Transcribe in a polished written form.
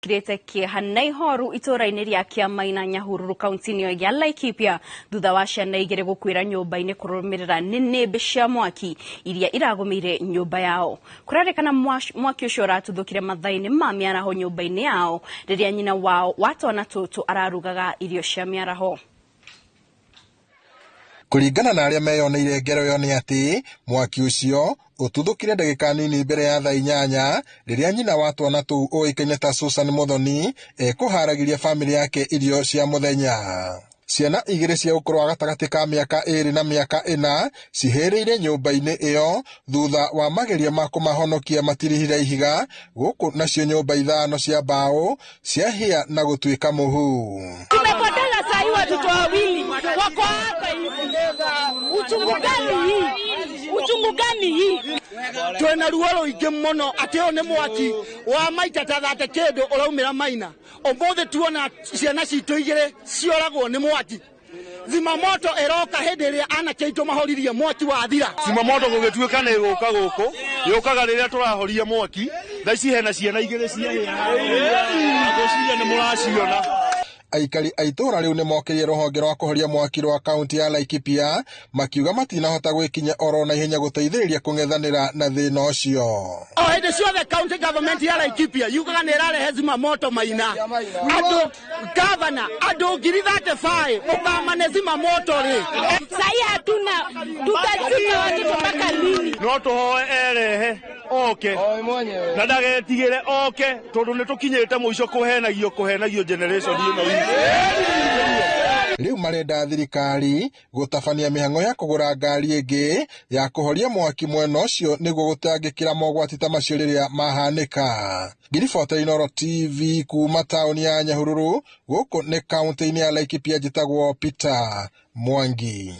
Kirete kĩeha ihoru itũra-inĩ rĩa Kĩamaina Nyahururu kaunti-inĩ ya Laikipia thutha wa ciana igĩrĩ gũkuĩra nyũmba-inĩ kũrũmĩrĩra nĩnĩmbĩ cia mwaki iria iragũmĩire nyũmba yao. Kũrerĩkana mwaki ũcio ũratuthũkire mathaa-inĩ ma mĩaraho nyũmba-inĩ yao rĩrĩa nyina wao wa twana tũtũ ararugaga irio cia mĩaraho. Kũringana na arĩa meyoneire ngero ĩyo nĩ atĩ mwaki ũcio ũtuthũkire ndagĩka nini mbere ya thaa 8 rĩrĩa nyina wa twana tũu ũĩkaine ta Susan Muthoni ekũharagĩria famĩlĩ yake irio cia mũthenya. Ciana igĩrĩ cia ũkũrũ wa gatagatĩ ka mĩaka 2 na mĩaka 4 cihĩrĩire nyũmba-inĩ ĩyo thutha wa mageria ma kũmahonokia matirihire ihiga, gũkũ nacio nyũmba 5 cia mbaũ ciahĩa na gũtuĩka mũhu. Tumepoteza saa hii watoto wawili wako hapa hivi. Uchungu gani hii? Twena ruoro ingi muno ateo nĩ mwaki wa maita ta 30 kĩndũ ũraumĩra Maina. Ũmũthĩ tuona ciana citũ igĩrĩ cioragwo nĩ mwaki. Zimamoto eroka hĩndĩ ĩrĩa anake aitũ mahoririe mwaki wa thira. Zimamoto gũgĩtuĩka nĩ gũka gũkũ yũkaga rĩrĩa tũrahoria mwaki thaa ici hena ciana igĩrĩ ciahĩa. Ngwĩciria nĩ mũraciona. Aikari a itũra rĩu nĩ mokĩrire rũhonge rwa kũhoria mwaki rwa kaunti ya Laikipia makiuga matinahota gwĩkinya oro na ihenya gũteithĩrĩria kũng'ethanĩra na thĩna ũcio. O hĩndĩ ciothe county government ya Laikipia yugaga nĩ ĩrarehe zimamoto Maina. Andũ gavana andũ 35 ũkamane zimamoto rĩ. Sai hatuna tutatuna watu mpaka lini? No tũhoe erehe oke na ndagetigĩre oke tondũ nĩ tũkinyĩte mũico kũhenagio generation ĩno. Rĩu marenda thirikari gũtabania mĩhang'o ya kũgũra ngari ĩngĩ ya kũhoria mwaki mwena ũcio nĩguo gũtangĩkĩra mogwati ta macio rĩrĩa mahanĩka. Ngiribota Inooro TV kuma taũni ya Nyahururu gũkũ nĩ kaunti-inĩ ya Laikipia njĩtagwo Peter Mwangi.